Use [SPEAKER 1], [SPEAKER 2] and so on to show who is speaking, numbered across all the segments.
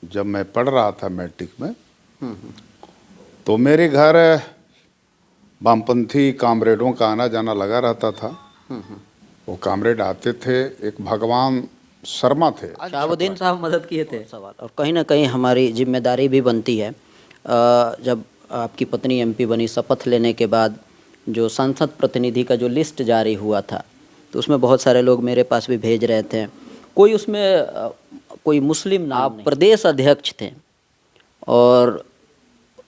[SPEAKER 1] जब मैं पढ़ रहा था मैट्रिक में, तो मेरे घर वामपंथी कामरेडों का आना जाना लगा रहता था। वो कामरेड आते थे, एक भगवान शर्मा थे।
[SPEAKER 2] शहाबुद्दीन साहब मदद किए थे सवाल। और कहीं ना कहीं हमारी जिम्मेदारी भी बनती है, जब आपकी पत्नी एमपी बनी, शपथ लेने के बाद जो संसद प्रतिनिधि का जो लिस्ट जारी हुआ था, तो उसमें बहुत सारे लोग मेरे पास भी भेज रहे थे। कोई उसमें कोई मुस्लिम नाम नहीं। प्रदेश अध्यक्ष थे और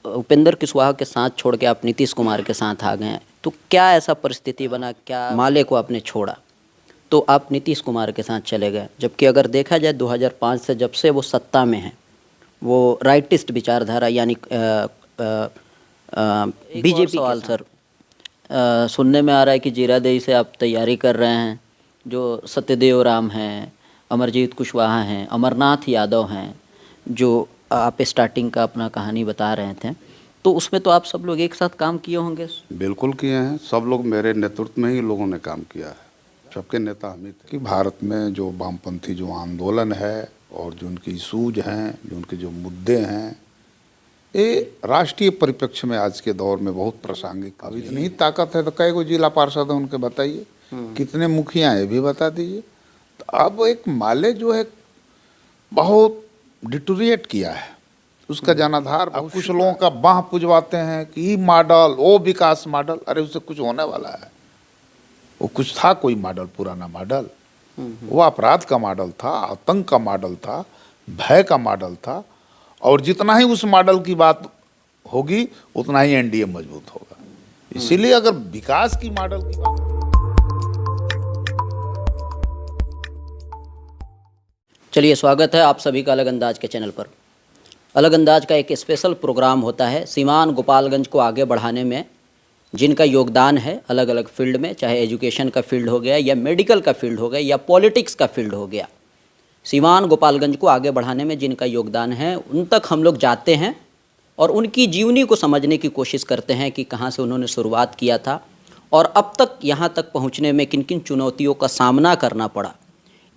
[SPEAKER 2] उपेंद्र कुशवाहा के साथ छोड़ के आप नीतीश कुमार के साथ आ गए हैं। तो क्या ऐसा परिस्थिति बना, क्या माले को आपने छोड़ा तो आप नीतीश कुमार के साथ चले गए? जबकि अगर देखा जाए 2005 से जब से वो सत्ता में हैं, वो राइटिस्ट विचारधारा यानी बीजेपी सवाल सर, सुनने में आ रहा है कि जीरादेई से आप तैयारी कर रहे हैं। जो सत्यदेव राम हैं, अमरजीत कुशवाहा हैं, अमरनाथ यादव हैं, जो आप स्टार्टिंग का अपना कहानी बता रहे थे, तो उसमें तो आप सब लोग एक साथ काम किए होंगे।
[SPEAKER 1] बिल्कुल किए हैं, सब लोग मेरे नेतृत्व में ही लोगों ने काम किया है। सबके नेता हम ही थे। कि भारत में जो वामपंथी जो आंदोलन है और जो उनकी इशूज हैं, जो उनके जो मुद्दे हैं, ये राष्ट्रीय परिप्रेक्ष्य में आज के दौर में बहुत प्रासंगिक। अब इतनी ही ताकत है तो कई गो जिला पार्षद है उनके बताइए, कितने मुखिया है भी बता दीजिए। तो अब एक माले जो है बहुत डिटोरिएट किया है, उसका जनाधार। अब कुछ लोगों का बाह पुजवाते हैं कि ये मॉडल, वो विकास मॉडल, अरे उससे कुछ होने वाला है। वो कुछ था कोई मॉडल, पुराना मॉडल, वो अपराध का मॉडल था, आतंक का मॉडल था, भय का मॉडल था। और जितना ही उस मॉडल की बात होगी उतना ही एनडीए मजबूत होगा। इसीलिए अगर विकास की मॉडल की बात,
[SPEAKER 2] चलिए, स्वागत है आप सभी का अलग अंदाज के चैनल पर। अलग अंदाज का एक स्पेशल प्रोग्राम होता है सीवान गोपालगंज को आगे बढ़ाने में जिनका योगदान है अलग अलग फील्ड में, चाहे एजुकेशन का फील्ड हो गया या मेडिकल का फील्ड हो गया या पॉलिटिक्स का फील्ड हो गया। सीवान गोपालगंज को आगे बढ़ाने में जिनका योगदान है उन तक हम लोग जाते हैं और उनकी जीवनी को समझने की कोशिश करते हैं कि कहाँ से उन्होंने शुरुआत किया था और अब तक यहाँ तक पहुँचने में किन किन चुनौतियों का सामना करना पड़ा।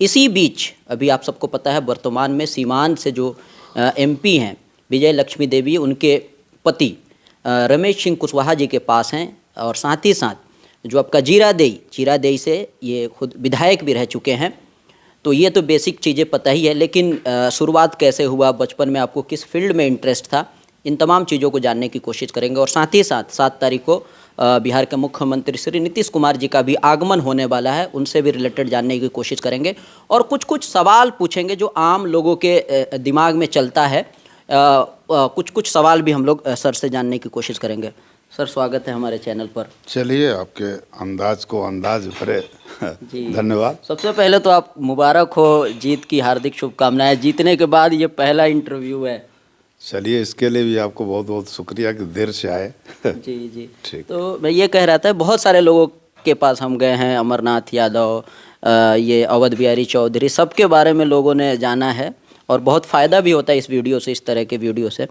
[SPEAKER 2] इसी बीच अभी आप सबको पता है वर्तमान में सीवान से जो एमपी हैं विजय लक्ष्मी देवी, उनके पति रमेश सिंह कुशवाहा जी के पास हैं और साथ ही साथ जो आपका जीरादेई से ये खुद विधायक भी रह चुके हैं। तो ये तो बेसिक चीज़ें पता ही है, लेकिन शुरुआत कैसे हुआ, बचपन में आपको किस फील्ड में इंटरेस्ट था, इन तमाम चीज़ों को जानने की कोशिश करेंगे। और साथ ही साथ 7 तारीख को बिहार के मुख्यमंत्री श्री नीतीश कुमार जी का भी आगमन होने वाला है, उनसे भी रिलेटेड जानने की कोशिश करेंगे और कुछ कुछ सवाल पूछेंगे जो आम लोगों के दिमाग में चलता है। कुछ कुछ सवाल भी हम लोग सर से जानने की कोशिश करेंगे। सर, स्वागत है हमारे चैनल पर।
[SPEAKER 1] चलिए, आपके अंदाज को अंदाज भरे धन्यवाद।
[SPEAKER 2] सबसे पहले तो आप मुबारक हो, जीत की हार्दिक शुभकामनाएं। जीतने के बाद ये पहला इंटरव्यू है।
[SPEAKER 1] चलिए, इसके लिए भी आपको बहुत बहुत शुक्रिया कि देर से आए।
[SPEAKER 2] जी
[SPEAKER 1] ठीक।
[SPEAKER 2] तो मैं ये कह रहा था, बहुत सारे लोगों के पास हम गए हैं, अमरनाथ यादव, ये अवध बिहारी चौधरी, सबके बारे में लोगों ने जाना है और बहुत फ़ायदा भी होता है इस वीडियो से, इस तरह के वीडियो से।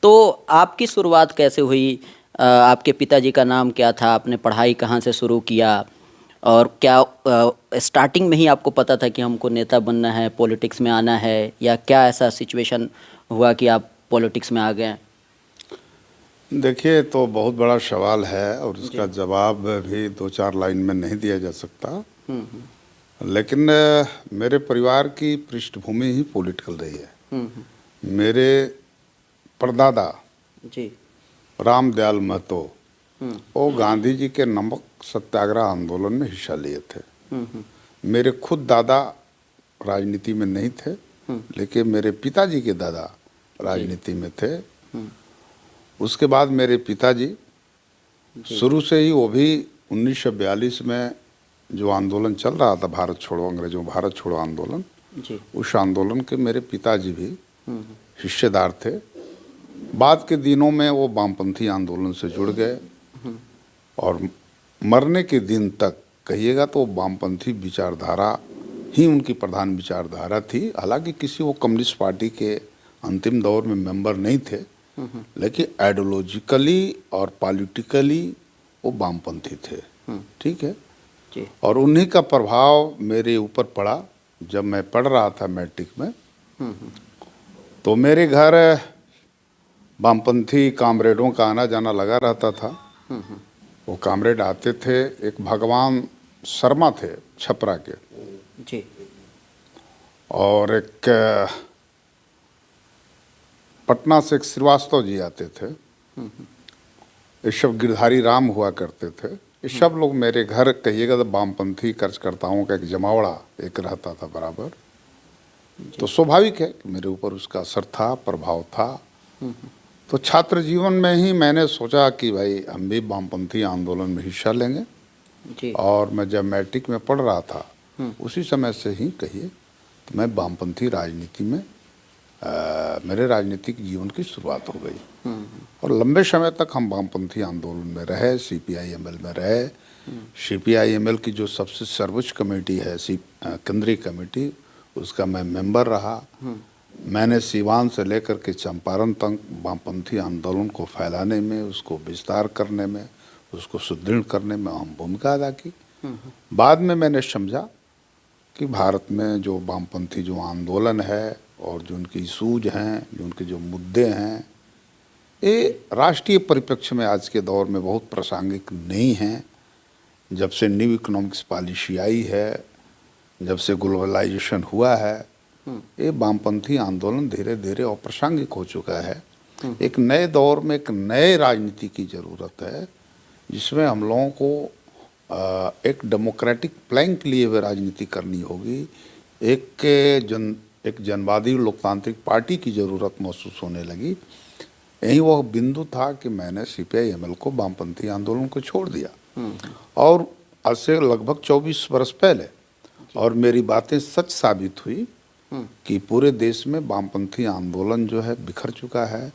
[SPEAKER 2] तो आपकी शुरुआत कैसे हुई? आपके पिताजी का नाम क्या था? आपने पढ़ाई कहाँ से शुरू किया? और क्या स्टार्टिंग में ही आपको पता था कि हमको नेता बनना है, पॉलिटिक्स में आना है, या क्या ऐसा सिचुएशन हुआ कि आप पॉलिटिक्स में आ गए?
[SPEAKER 1] देखिए, तो बहुत बड़ा सवाल है और इसका जवाब भी 2-4 लाइन में नहीं दिया जा सकता। लेकिन मेरे परिवार की पृष्ठभूमि ही पॉलिटिकल रही है। मेरे परदादा
[SPEAKER 2] जी
[SPEAKER 1] रामदयाल महतो, वो गांधी जी के नमक सत्याग्रह आंदोलन में हिस्सा लिए थे। मेरे खुद दादा राजनीति में नहीं थे, लेकिन मेरे पिताजी के दादा राजनीति में थे। उसके बाद मेरे पिताजी शुरू से ही, वो भी 1942 में जो आंदोलन चल रहा था, भारत छोड़ो, अंग्रेजों भारत छोड़ो आंदोलन, उस आंदोलन के मेरे पिताजी भी हिस्सेदार थे। बाद के दिनों में वो वामपंथी आंदोलन से जुड़ गए और मरने के दिन तक कहिएगा तो वामपंथी विचारधारा ही उनकी प्रधान विचारधारा थी। हालांकि किसी वो कम्युनिस्ट पार्टी के अंतिम दौर में मेंबर नहीं थे, लेकिन आइडियोलॉजिकली और पॉलिटिकली वो वामपंथी थे। ठीक है। और उन्हीं का प्रभाव मेरे ऊपर पड़ा। जब मैं पढ़ रहा था मैट्रिक में, तो मेरे घर वामपंथी कामरेडों का आना जाना लगा रहता था। वो कामरेड आते थे, एक भगवान शर्मा थे छपरा के,
[SPEAKER 2] जी
[SPEAKER 1] और एक पटना से एक श्रीवास्तव जी आते थे। ये सब गिरधारी राम हुआ करते थे। ये सब लोग मेरे घर कहिएगा तो वामपंथी कार्यकर्ताओं का एक जमावड़ा एक रहता था बराबर। तो स्वाभाविक है कि मेरे ऊपर उसका असर था, प्रभाव था। तो छात्र जीवन में ही मैंने सोचा कि भाई हम भी वामपंथी आंदोलन में हिस्सा लेंगे।
[SPEAKER 2] जी
[SPEAKER 1] और मैं जब मैट्रिक में पढ़ रहा था उसी समय से ही कहिए तो मैं वामपंथी राजनीति में मेरे राजनीतिक जीवन की शुरुआत हो गई। और लंबे समय तक हम वामपंथी आंदोलन में रहे, CPI-ML में रहे। CPI-ML की जो सबसे सर्वोच्च कमेटी है केंद्रीय कमेटी, उसका मैं मेंबर रहा। मैंने सीवान से लेकर के चंपारण तक वामपंथी आंदोलन को फैलाने में, उसको विस्तार करने में, उसको सुदृढ़ करने में अहम भूमिका अदा की। बाद में मैंने समझा कि भारत में जो वामपंथी जो आंदोलन है और जो उनकी इशूज हैं, जो उनके जो मुद्दे हैं, ये राष्ट्रीय परिप्रेक्ष्य में आज के दौर में बहुत प्रासंगिक नहीं हैं। जब से न्यू इकोनॉमिक्स पॉलिसी आई है, जब से ग्लोबलाइजेशन हुआ है, ये वामपंथी आंदोलन धीरे धीरे अप्रासंगिक हो चुका है। एक नए दौर में एक नए राजनीति की ज़रूरत है, जिसमें हम लोगों को एक डेमोक्रेटिक प्लैंक लिए हुए राजनीति करनी होगी। एक जनवादी लोकतांत्रिक पार्टी की ज़रूरत महसूस होने लगी। यही वह बिंदु था कि मैंने CPI-ML को, वामपंथी आंदोलन को छोड़ दिया। और आज से लगभग 24 वर्ष पहले, और मेरी बातें सच साबित हुई कि पूरे देश में वामपंथी आंदोलन जो है बिखर चुका है।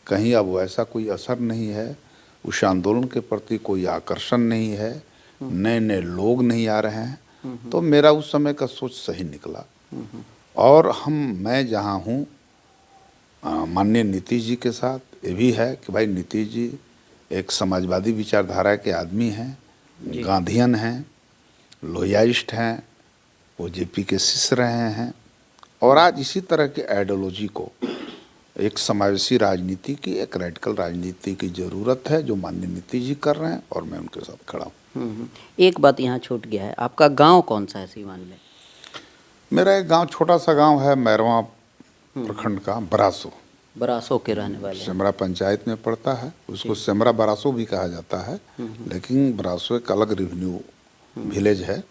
[SPEAKER 1] कहीं अब वैसा कोई असर नहीं है, उस आंदोलन के प्रति कोई आकर्षण नहीं है, नए नए लोग नहीं आ रहे हैं। तो मेरा उस समय का सोच सही निकला। और मैं जहाँ हूँ माननीय नीतीश जी के साथ, ये भी है कि भाई नीतीश जी एक समाजवादी विचारधारा के आदमी हैं, गांधीयन हैं, लोहियाइस्ट हैं, वो JP के शिष्य रहे हैं। और आज इसी तरह के आइडियोलॉजी को, एक समावेशी राजनीति की, एक रेडिकल राजनीति की ज़रूरत है, जो माननीय नीतीश जी कर रहे हैं और मैं उनके साथ खड़ा हूँ।
[SPEAKER 2] एक बात यहाँ छूट गया है, आपका गांव कौन सा है सीवान में?
[SPEAKER 1] मेरा एक गांव, छोटा सा गांव है, मैरवा प्रखंड का बरासो।
[SPEAKER 2] बरासो के रहने वाले हैं।
[SPEAKER 1] सेमरा पंचायत में पड़ता है। उसको सेमरा बरासो भी कहा जाता है, लेकिन बरासो एक अलग रेवेन्यू विलेज है।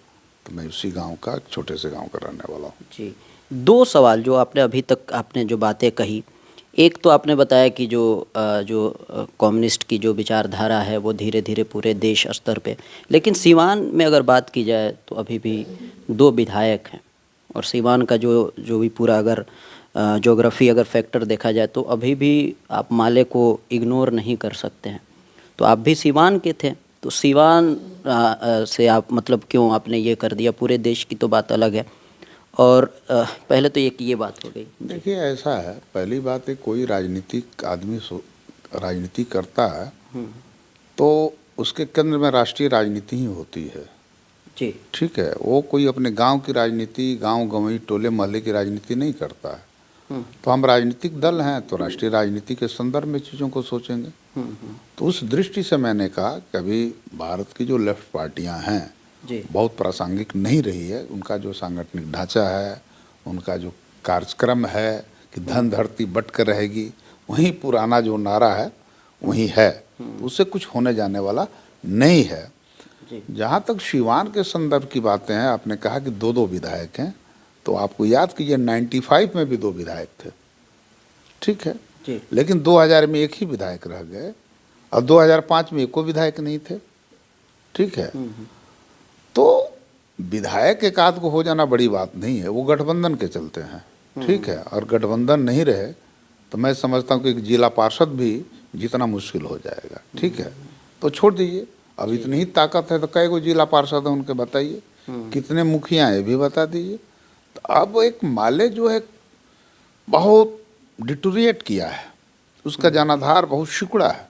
[SPEAKER 1] तो मैं उसी गांव का, छोटे से गांव का रहने वाला हूँ।
[SPEAKER 2] जी, दो सवाल जो आपने अभी तक आपने जो बातें कही, एक तो आपने बताया कि जो कम्युनिस्ट की जो विचारधारा है वो धीरे धीरे पूरे देश स्तर पे, लेकिन सीवान में अगर बात की जाए तो अभी भी 2 विधायक हैं। और सीवान का जो भी पूरा अगर ज्योग्राफी अगर फैक्टर देखा जाए तो अभी भी आप माले को इग्नोर नहीं कर सकते हैं। तो आप भी सीवान के थे, तो सीवान से आप मतलब क्यों आपने ये कर दिया? पूरे देश की तो बात अलग है। और पहले तो ये बात हो गई।
[SPEAKER 1] देखिए, ऐसा है, पहली बात है, कोई राजनीतिक आदमी राजनीति करता है तो उसके केंद्र में राष्ट्रीय राजनीति ही होती है।
[SPEAKER 2] जी,
[SPEAKER 1] ठीक है। वो कोई अपने गांव की राजनीति, गांव गंवई टोले मोहल्ले की राजनीति नहीं करता है। तो हम राजनीतिक दल हैं तो राष्ट्रीय राजनीति के संदर्भ में चीज़ों को सोचेंगे। तो उस दृष्टि से मैंने कहा कि अभी भारत की जो लेफ्ट पार्टियां हैं बहुत प्रासंगिक नहीं रही है। उनका जो सांगठनिक ढांचा है, उनका जो कार्यक्रम है कि धन धरती बट कर रहेगी, वहीं पुराना जो नारा है वहीं है। तो उससे कुछ होने जाने वाला नहीं है। जहाँ तक सीवान के संदर्भ की बातें हैं, आपने कहा कि 2 विधायक हैं, तो आपको याद कीजिए 95 में भी 2 विधायक थे। ठीक है
[SPEAKER 2] जी।
[SPEAKER 1] लेकिन 2000 में एक ही विधायक रह गए और 2005 में एको विधायक नहीं थे। ठीक है। तो विधायक एक आध को हो जाना बड़ी बात नहीं है, वो गठबंधन के चलते हैं। ठीक है। और गठबंधन नहीं रहे तो मैं समझता हूँ कि एक जिला पार्षद भी जितना मुश्किल हो जाएगा। ठीक है। तो छोड़ दीजिए, अब इतनी ही ताकत है तो कई गो जिला पार्षद है उनके बताइए, कितने मुखिया है भी बता दीजिए। तो अब एक माले जो है बहुत डिटोरिएट किया है, उसका जनाधार बहुत सिकुड़ा है।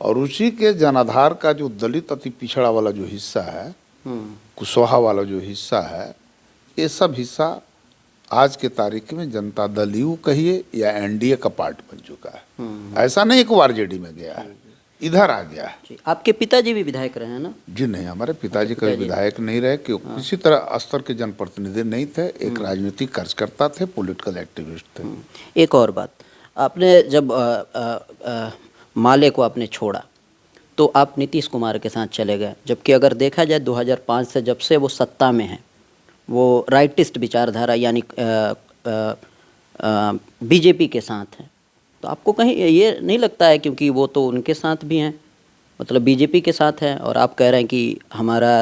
[SPEAKER 1] और उसी के जनाधार का जो दलित अति पिछड़ा वाला जो हिस्सा है, कुशवाहा वाला जो हिस्सा है, ये सब हिस्सा आज के तारीख में जनता दल यू कहिए या एनडीए का पार्ट बन चुका है। ऐसा नहीं कि वो आरजेडी में गया है, इधर आ गया है।
[SPEAKER 2] जी, आपके पिताजी भी विधायक रहे हैं ना?
[SPEAKER 1] जी नहीं, हमारे पिताजी कभी विधायक नहीं रहे, क्योंकि किसी तरह स्तर के जनप्रतिनिधि नहीं थे, एक राजनीतिक कार्यकर्ता थे, पॉलिटिकल एक्टिविस्ट थे।
[SPEAKER 2] एक और बात, आपने जब माले को आपने छोड़ा तो आप नीतीश कुमार के साथ चले गए, जबकि अगर देखा जाए 2005 से जब से वो सत्ता में हैं, वो राइटिस्ट विचारधारा यानी बीजेपी के साथ हैं, तो आपको कहीं ये नहीं लगता है, क्योंकि वो तो उनके साथ भी हैं, मतलब बीजेपी के साथ हैं, और आप कह रहे हैं कि हमारा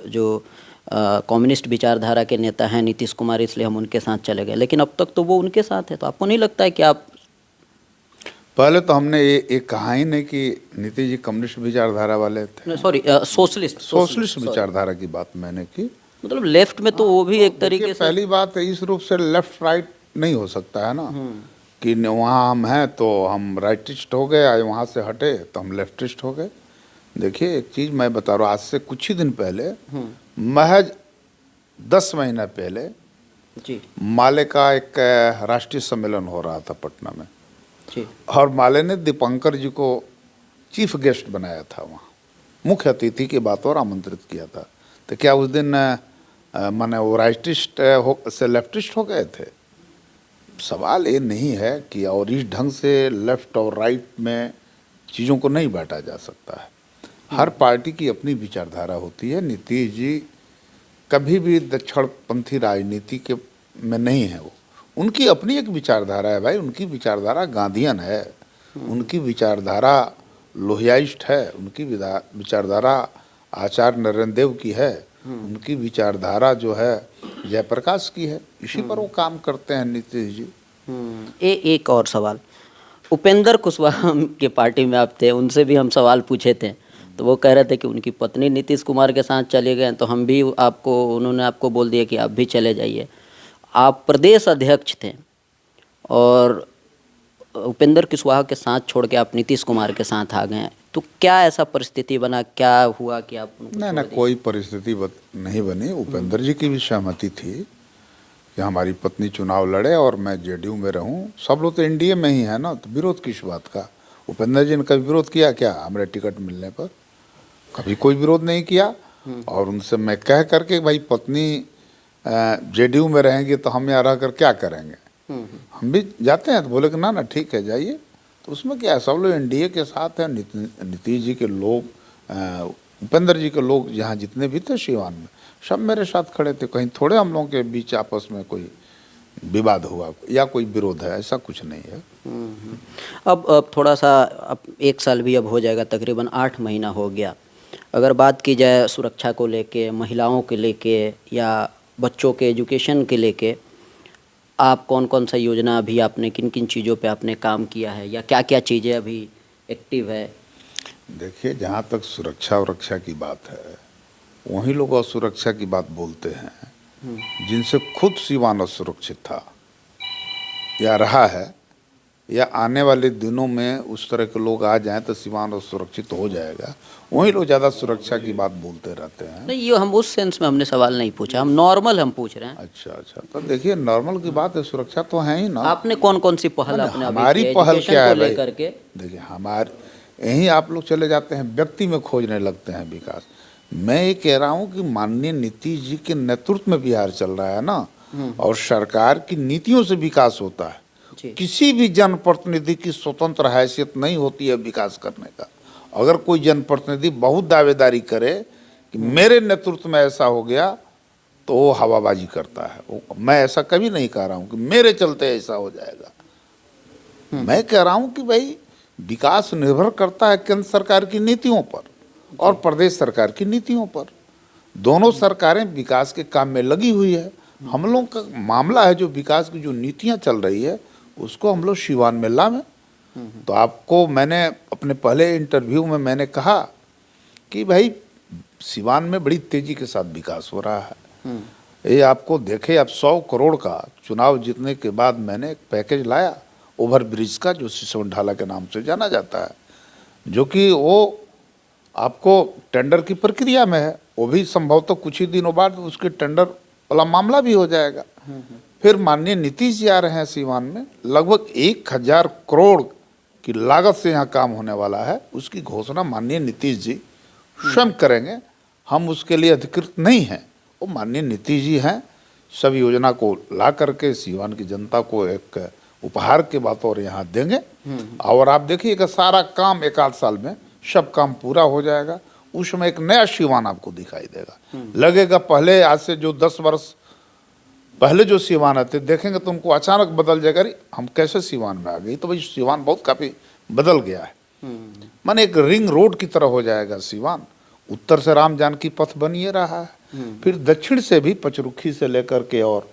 [SPEAKER 2] जो कम्युनिस्ट विचारधारा के नेता हैं नीतीश कुमार, इसलिए हम उनके साथ चले गए, लेकिन अब तक तो वो उनके साथ है, तो आपको नहीं लगता है कि आप?
[SPEAKER 1] पहले तो हमने ये कहा ही नहीं कि नीतीश जी कम्युनिस्ट विचारधारा वाले थे।
[SPEAKER 2] सॉरी, सोशलिस्ट
[SPEAKER 1] विचारधारा की बात मैंने की।
[SPEAKER 2] मतलब लेफ्ट में तो वो भी एक तरीके से,
[SPEAKER 1] पहली बात है, इस रूप से लेफ्ट राइट नहीं हो सकता है ना, कि वहाँ हम हैं तो हम राइटिस्ट हो गए, वहाँ से हटे तो हम लेफ्टिस्ट हो गए। देखिए एक चीज़ मैं बता रहा हूँ, आज से कुछ ही दिन पहले, महज 10 महीना पहले
[SPEAKER 2] जी,
[SPEAKER 1] माले का एक राष्ट्रीय सम्मेलन हो रहा था पटना में
[SPEAKER 2] जी,
[SPEAKER 1] और माले ने दीपंकर जी को चीफ गेस्ट बनाया था, वहाँ मुख्य अतिथि के बात और आमंत्रित किया था। तो क्या उस दिन माने वो राइटिस्ट से लेफ्टिस्ट हो गए थे? सवाल ये नहीं है कि, और इस ढंग से लेफ्ट और राइट में चीज़ों को नहीं बांटा जा सकता है। हर पार्टी की अपनी विचारधारा होती है। नीतीश जी कभी भी दक्षिणपंथी राजनीति के में नहीं है, वो उनकी अपनी एक विचारधारा है भाई, उनकी विचारधारा गांधीयन है, उनकी विचारधारा लोहियाइस्ट है, उनकी विचारधारा आचार्य नरेंद्र देव की है, उनकी विचारधारा जो है जयप्रकाश की है, इसी पर वो काम करते हैं नीतीश जी।
[SPEAKER 2] एक और सवाल, उपेंद्र कुशवाहा के पार्टी में आप थे, उनसे भी हम सवाल पूछे थे, तो वो कह रहे थे कि उनकी पत्नी नीतीश कुमार के साथ चले गए, तो हम भी उन्होंने आपको बोल दिया कि आप भी चले जाइए। आप प्रदेश अध्यक्ष थे और उपेंद्र कुशवाहा के साथ छोड़ के आप नीतीश कुमार के साथ आ गए हैं, तो क्या ऐसा परिस्थिति बना, क्या हुआ कि आप उनको
[SPEAKER 1] नहीं ना, कोई परिस्थिति नहीं बनी। उपेंद्र जी की भी सहमति थी कि हमारी पत्नी चुनाव लड़े और मैं जेडीयू में रहूं। सब लोग तो एनडीए में ही है ना, तो विरोध किस बात का? उपेंद्र जी ने कभी विरोध किया क्या हमारे टिकट मिलने पर? कभी कोई विरोध नहीं किया। और उनसे मैं कह करके भाई पत्नी जेडीयू में रहेंगे तो हम यहाँ रह कर क्या करेंगे, हम भी जाते हैं, तो बोले कि ना ठीक है जाइए। तो उसमें क्या है, सब लोग एनडीए के साथ हैं। नीतीश जी के लोग, उपेंद्र जी के लोग जहाँ जितने भी थे सीवान में, सब मेरे साथ खड़े थे। कहीं थोड़े हम लोगों के बीच आपस में कोई विवाद हुआ या कोई विरोध है, ऐसा कुछ नहीं है।
[SPEAKER 2] अब थोड़ा सा, अब 1 साल भी अब हो जाएगा, तकरीबन 8 महीना हो गया। अगर बात की जाए सुरक्षा को लेके, महिलाओं के लेके या बच्चों के एजुकेशन के लेके, आप कौन कौन सा योजना अभी आपने, किन किन चीज़ों पे आपने काम किया है, या क्या क्या चीज़ें अभी एक्टिव है?
[SPEAKER 1] देखिए, जहाँ तक सुरक्षा की बात है, वहीं लोग असुरक्षा की बात बोलते हैं जिनसे खुद सीवान असुरक्षित था या रहा है, या आने वाले दिनों में उस तरह के लोग आ जाएं तो सीवान सुरक्षित हो जाएगा। वहीं लोग ज़्यादा सुरक्षा की बात बोलते रहते हैं।
[SPEAKER 2] नहीं, ये हम उस सेंस में हमने सवाल नहीं पूछा, हम नॉर्मल हम पूछ रहे हैं।
[SPEAKER 1] अच्छा, तो देखिए नॉर्मल की बात है, सुरक्षा तो है ही ना।
[SPEAKER 2] आपने कौन कौन सी पहल अपने
[SPEAKER 1] हमारी पहल क्या है भाई?
[SPEAKER 2] करके
[SPEAKER 1] देखिए, हमारे यहीं आप लोग चले जाते हैं, व्यक्ति में खोजने लगते हैं विकास। मैं ये कह रहा हूँ कि माननीय नीतीश जी के नेतृत्व में बिहार चल रहा है ना, और सरकार की नीतियों से विकास होता है। किसी भी जनप्रतिनिधि की स्वतंत्र हैसियत नहीं होती है विकास करने का। अगर कोई जनप्रतिनिधि बहुत दावेदारी करे कि मेरे नेतृत्व में ऐसा हो गया, तो वो हवाबाजी करता है। मैं ऐसा कभी नहीं कह रहा हूँ कि मेरे चलते ऐसा हो जाएगा। मैं कह रहा हूँ कि भाई विकास निर्भर करता है केंद्र सरकार की नीतियों पर और प्रदेश सरकार की नीतियों पर। दोनों सरकारें विकास के काम में लगी हुई है। हम लोग का मामला है जो विकास की जो नीतियाँ चल रही है उसको हम लोग सीवान में लाएं। तो आपको मैंने अपने पहले इंटरव्यू में मैंने कहा कि भाई सीवान में बड़ी तेजी के साथ विकास हो रहा है। ये आपको देखे, अब 100 करोड़ का चुनाव जीतने के बाद मैंने एक पैकेज लाया ओवर ब्रिज का, जो सिसवन ढाला के नाम से जाना जाता है, जो कि वो आपको टेंडर की प्रक्रिया में है। वो भी संभवतः कुछ ही दिनों बाद उसके टेंडर वाला मामला भी हो जाएगा। फिर माननीय नीतीश जी आ रहे हैं सीवान में, लगभग 1000 करोड़ की लागत से यहाँ काम होने वाला है। उसकी घोषणा माननीय नीतीश जी स्वयं करेंगे, हम उसके लिए अधिकृत नहीं हैं, वो माननीय नीतीश जी हैं। सब योजना को ला करके सीवान की जनता को एक उपहार के बतौर यहाँ देंगे। और आप देखिएगा सारा काम 1 आध साल में सब काम पूरा हो जाएगा। उसमें एक नया सीवान आपको दिखाई देगा। लगेगा पहले, आज से जो 10 वर्ष पहले जो सीवान आते देखेंगे तो उनको अचानक बदल जाएगा, अरे हम कैसे सीवान में आ गए। तो भाई सीवान बहुत काफ़ी बदल गया है। माने एक रिंग रोड की तरह हो जाएगा सीवान। उत्तर से राम जानकी पथ बन ये रहा है, फिर दक्षिण से भी पचरुखी से लेकर के और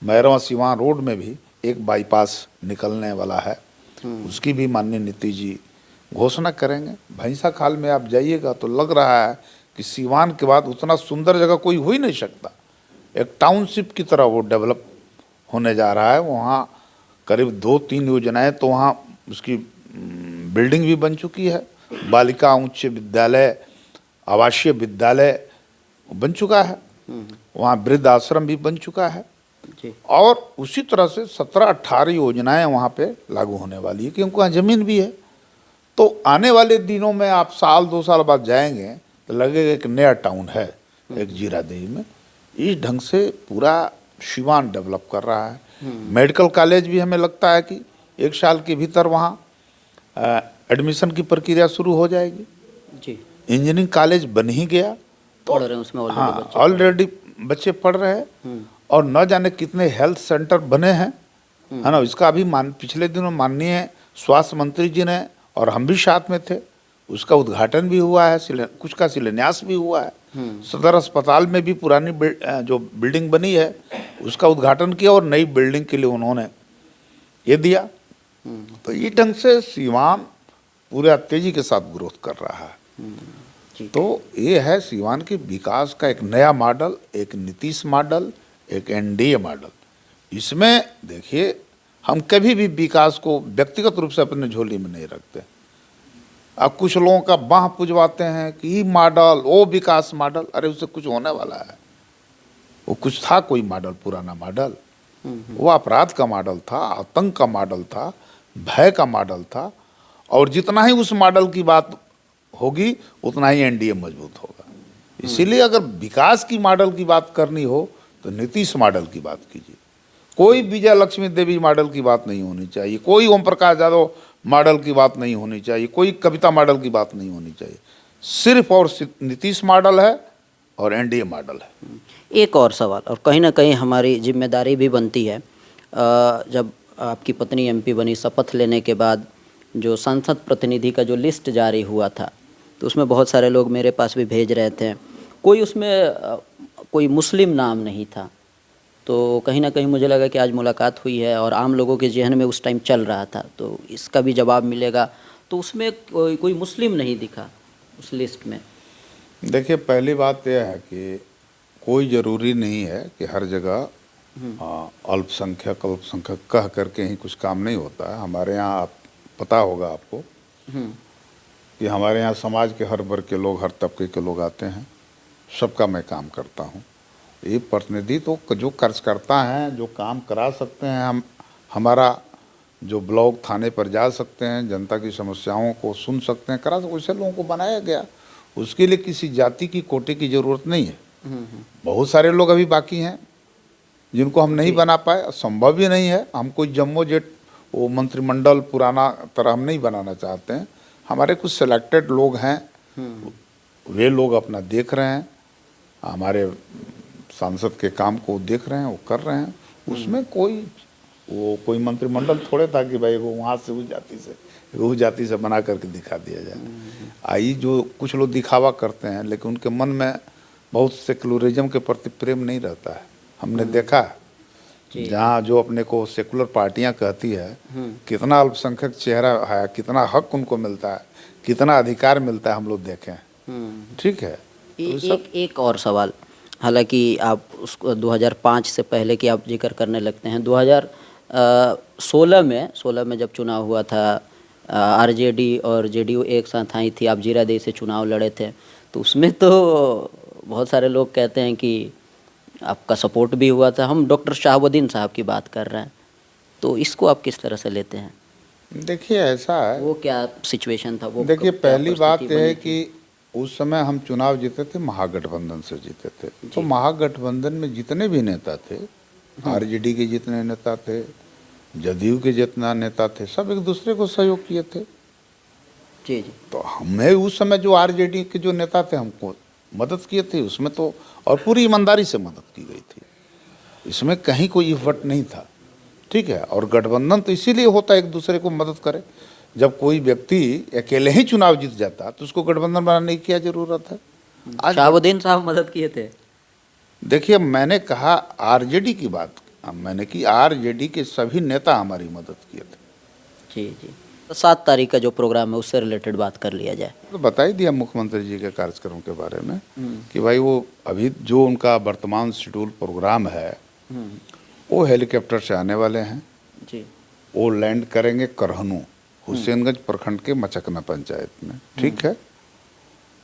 [SPEAKER 1] मैरवा सीवान रोड में भी एक बाईपास निकलने वाला है। उसकी भी माननीय नीतीश जी घोषणा करेंगे। भैंसा खाल में आप जाइएगा तो लग रहा है कि सीवान के बाद उतना सुंदर जगह कोई हो ही नहीं सकता। एक टाउनशिप की तरह वो डेवलप होने जा रहा है। वहाँ करीब 2-3 योजनाएं तो वहाँ उसकी बिल्डिंग भी बन चुकी है। बालिका उच्च विद्यालय, आवासीय विद्यालय बन चुका है, वहाँ वृद्ध आश्रम भी बन चुका है
[SPEAKER 2] जी।
[SPEAKER 1] और उसी तरह से 17-18 योजनाएं वहाँ पे लागू होने वाली है, क्योंकि वहाँ ज़मीन भी है। तो आने वाले दिनों में आप 1-2 साल बाद जाएंगे तो लगेगा एक नया टाउन है एक जीरादेई में। इस ढंग से पूरा सीवान डेवलप कर रहा है। मेडिकल कॉलेज भी हमें लगता है कि 1 साल के भीतर वहाँ एडमिशन की प्रक्रिया शुरू हो जाएगी
[SPEAKER 2] जी।
[SPEAKER 1] इंजीनियरिंग कॉलेज बन ही गया, तो
[SPEAKER 2] पढ़ रहे हैं उसमें
[SPEAKER 1] ऑलरेडी बच्चे पढ़ रहे हैं। और न जाने कितने हेल्थ सेंटर बने हैं, है ना। इसका अभी पिछले दिनों माननीय स्वास्थ्य मंत्री जी ने और हम भी साथ में थे, उसका उद्घाटन भी हुआ है, कुछ का शिलान्यास भी हुआ है। सदर अस्पताल में भी पुरानी जो बिल्डिंग बनी है उसका उद्घाटन किया और नई बिल्डिंग के लिए उन्होंने ये दिया। तो ये ढंग से सीवान पूरा तेजी के साथ ग्रोथ कर रहा है। तो ये है सीवान के विकास का एक नया मॉडल, एक नीतीश मॉडल, एक एनडीए मॉडल। इसमें देखिए हम कभी भी विकास को व्यक्तिगत रूप से अपने झोली में नहीं रखते। अब कुछ लोगों का बाह पुजवाते हैं कि ये मॉडल, वो विकास मॉडल, अरे उससे कुछ होने वाला है। वो कुछ था कोई मॉडल, पुराना मॉडल, वो अपराध का मॉडल था, आतंक का मॉडल था, भय का मॉडल था। और जितना ही उस मॉडल की बात होगी उतना ही एनडीए मजबूत होगा। इसीलिए अगर विकास की मॉडल की बात करनी हो तो नीतीश मॉडल की बात कीजिए। कोई विजय लक्ष्मी देवी मॉडल की बात नहीं होनी चाहिए, कोई ओम प्रकाश यादव मॉडल की बात नहीं होनी चाहिए, कोई कविता मॉडल की बात नहीं होनी चाहिए। सिर्फ और नीतीश मॉडल है और एनडीए मॉडल है।
[SPEAKER 2] एक और सवाल, और कहीं ना कहीं हमारी जिम्मेदारी भी बनती है, जब आपकी पत्नी एमपी बनी, शपथ लेने के बाद जो संसद प्रतिनिधि का जो लिस्ट जारी हुआ था तो उसमें बहुत सारे लोग मेरे पास भी भेज रहे थे, कोई उसमें कोई मुस्लिम नाम नहीं था। तो कहीं ना कहीं मुझे लगा कि आज मुलाकात हुई है और आम लोगों के जहन में उस टाइम चल रहा था, तो इसका भी जवाब मिलेगा। तो उसमें कोई मुस्लिम नहीं दिखा उस लिस्ट में।
[SPEAKER 1] देखिए पहली बात यह है कि कोई ज़रूरी नहीं है कि हर जगह अल्पसंख्यक कह करके ही कुछ काम नहीं होता है। हमारे यहाँ पता होगा आपको कि हमारे यहाँ समाज के हर वर्ग के लोग, हर तबके के लोग आते हैं, सबका मैं काम करता हूँ। ये प्रतिनिधि तो जो कार्यकर्ता हैं, जो काम करा सकते हैं, हम हमारा जो ब्लॉक थाने पर जा सकते हैं, जनता की समस्याओं को सुन सकते हैं, करा सकते, वैसे लोगों को बनाया गया। उसके लिए किसी जाति की कोटे की ज़रूरत नहीं है। बहुत सारे लोग अभी बाकी हैं जिनको हम नहीं बना पाए, संभव ही नहीं है। हम कोई जम्मो जेट वो मंत्रिमंडल पुराना तरह हम नहीं बनाना चाहते हैं। हमारे कुछ सिलेक्टेड लोग हैं, वे लोग अपना देख रहे हैं, हमारे सांसद के काम को देख रहे हैं, वो कर रहे हैं। उसमें कोई मंत्रिमंडल थोड़े था कि भाई वो वहाँ से उस जाति से बना करके दिखा दिया जाए। आई जो कुछ लोग दिखावा करते हैं, लेकिन उनके मन में बहुत सेकुलरिज्म के प्रति प्रेम नहीं रहता है। हमने देखा जहाँ जो अपने को सेकुलर पार्टियां कहती है, कितना अल्पसंख्यक चेहरा है, कितना हक उनको मिलता है, कितना अधिकार मिलता है, हम लोग देखें। ठीक है।
[SPEAKER 2] एक और सवाल, हालांकि आप उसको 2005 से पहले की आप जिक्र करने लगते हैं। 2016 में जब चुनाव हुआ था, आरजेडी और जेडीयू एक साथ आई थी, आप जीरादेई से चुनाव लड़े थे, तो उसमें तो बहुत सारे लोग कहते हैं कि आपका सपोर्ट भी हुआ था। हम डॉक्टर शहाबुद्दीन साहब की बात कर रहे हैं, तो इसको आप किस तरह से लेते हैं?
[SPEAKER 1] देखिए ऐसा है,
[SPEAKER 2] वो क्या सिचुएशन था? वो
[SPEAKER 1] देखिए
[SPEAKER 2] कब क्या
[SPEAKER 1] पहली बात
[SPEAKER 2] परिस्थिति
[SPEAKER 1] यह है
[SPEAKER 2] बनी थी?
[SPEAKER 1] कि उस समय हम चुनाव जीते थे, महागठबंधन से जीते थे। तो महागठबंधन में जितने भी नेता थे, आरजेडी के जितने नेता थे, जदयू के जितना नेता थे, सब एक दूसरे को सहयोग किए थे।
[SPEAKER 2] जी जी।
[SPEAKER 1] तो हमें उस समय जो आरजेडी के जो नेता थे हमको मदद किए थे उसमें तो, और पूरी ईमानदारी से मदद की गई थी, इसमें कहीं कोई इफर्ट नहीं था। ठीक है, और गठबंधन तो इसीलिए होता है एक दूसरे को मदद करे। जब कोई व्यक्ति अकेले ही चुनाव जीत जाता तो उसको गठबंधन बनाने की क्या जरूरत है? आज
[SPEAKER 2] शहाबुद्दीन साहब मदद किए थे?
[SPEAKER 1] देखिए मैंने कहा आरजेडी की बात, मैंने की आरजेडी के सभी नेता हमारी मदद किए थे।
[SPEAKER 2] जी जी। तो 7 तारीख का जो प्रोग्राम है उससे रिलेटेड बात कर लिया जाए।
[SPEAKER 1] तो बता ही दिया मुख्यमंत्री जी के कार्यक्रम के बारे में कि भाई वो अभी जो उनका वर्तमान शेड्यूल प्रोग्राम है वो हेलीकॉप्टर से आने वाले हैं
[SPEAKER 2] जी।
[SPEAKER 1] वो लैंड करेंगे करहनू, हुसैनगंज प्रखंड के मचकना पंचायत में। ठीक है,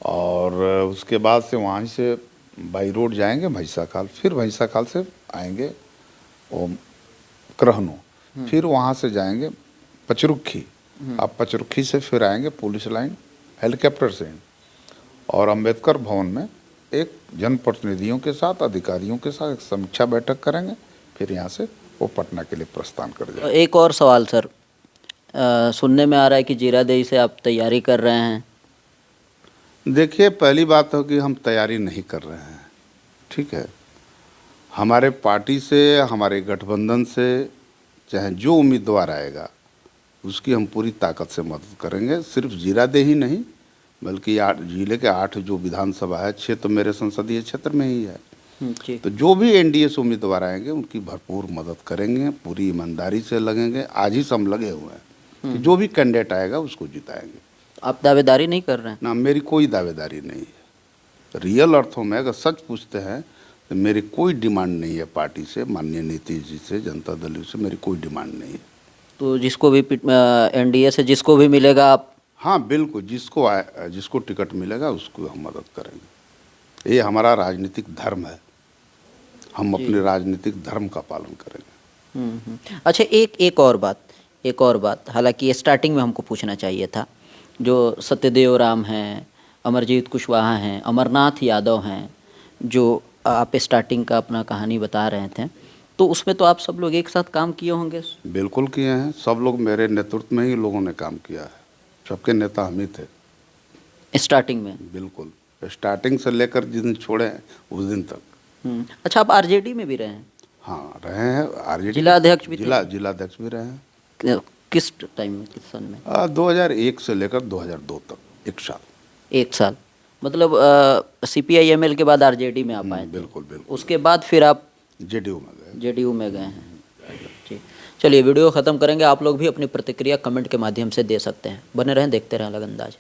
[SPEAKER 1] और उसके बाद से वहाँ से बाई रोड जाएंगे भैंसाखाल, फिर भैंसाखाल से आएंगे वो करहनू, फिर वहाँ से जाएंगे पचरुखी, आप पचरुखी से फिर आएंगे पुलिस लाइन हेलीकॉप्टर से, और अंबेडकर भवन में एक जनप्रतिनिधियों के साथ, अधिकारियों के साथ एक समीक्षा बैठक करेंगे, फिर यहाँ से वो पटना के लिए प्रस्थान कर जाएंगे।
[SPEAKER 2] एक और सवाल सर, सुनने में आ रहा है कि जीरादेई से आप तैयारी कर रहे हैं।
[SPEAKER 1] देखिए पहली बात है कि हम तैयारी नहीं कर रहे हैं। ठीक है, हमारे पार्टी से, हमारे गठबंधन से चाहे जो उम्मीदवार आएगा उसकी हम पूरी ताकत से मदद करेंगे। सिर्फ जीरादेई ही नहीं बल्कि जिले के 8 जो विधानसभा है, 6 तो मेरे संसदीय क्षेत्र में ही है।
[SPEAKER 2] जी।
[SPEAKER 1] तो जो भी एनडीए से उम्मीदवार आएंगे उनकी भरपूर मदद करेंगे, पूरी ईमानदारी से लगेंगे। आज ही से हम लगे हुए हैं कि जो भी कैंडिडेट आएगा उसको जिताएंगे।
[SPEAKER 2] आप दावेदारी नहीं कर रहे हैं?
[SPEAKER 1] ना, मेरी कोई दावेदारी नहीं है। रियल अर्थों में अगर सच पूछते हैं तो मेरी कोई डिमांड नहीं है पार्टी से, माननीय नीतीश जी से, जनता दल से मेरी कोई डिमांड नहीं है।
[SPEAKER 2] तो जिसको भी एनडीए से जिसको भी मिलेगा आप?
[SPEAKER 1] हाँ बिल्कुल, जिसको टिकट मिलेगा उसको हम मदद करेंगे। ये हमारा राजनीतिक धर्म है, हम अपने राजनीतिक धर्म का पालन करेंगे।
[SPEAKER 2] अच्छा, एक और बात, हालांकि ये स्टार्टिंग में हमको पूछना चाहिए था। जो सत्यदेव राम हैं, अमरजीत कुशवाहा हैं, अमरनाथ यादव हैं, जो आप स्टार्टिंग का अपना कहानी बता रहे थे, तो उसमें तो आप सब लोग एक साथ काम किए होंगे?
[SPEAKER 1] बिल्कुल किए हैं, सब लोग मेरे नेतृत्व में ही लोगों ने काम किया है, सबके नेता हम ही थे
[SPEAKER 2] स्टार्टिंग में।
[SPEAKER 1] बिल्कुल, स्टार्टिंग से लेकर जिस दिन छोड़े उस दिन तक।
[SPEAKER 2] अच्छा, आप आरजेडी में भी रहे हैं?
[SPEAKER 1] हाँ रहे हैं, आरजेडी
[SPEAKER 2] जिलाध्यक्ष भी थे?
[SPEAKER 1] जिलाध्यक्ष भी रहे हैं।
[SPEAKER 2] किस टाइम में, किस सन में?
[SPEAKER 1] 2001 से लेकर 2002 तक, 1 साल।
[SPEAKER 2] 1 साल, मतलब CPI-ML के बाद आरजेडी में आप आए थे?
[SPEAKER 1] बिल्कुल बिल्कुल।
[SPEAKER 2] उसके बाद फिर आप
[SPEAKER 1] जेडीयू में गए।
[SPEAKER 2] जेडीयू में गए हैं। जी, चलिए वीडियो ख़त्म करेंगे। आप लोग भी अपनी प्रतिक्रिया कमेंट के माध्यम से दे सकते हैं। बने रहें, देखते रहें अलग अंदाज।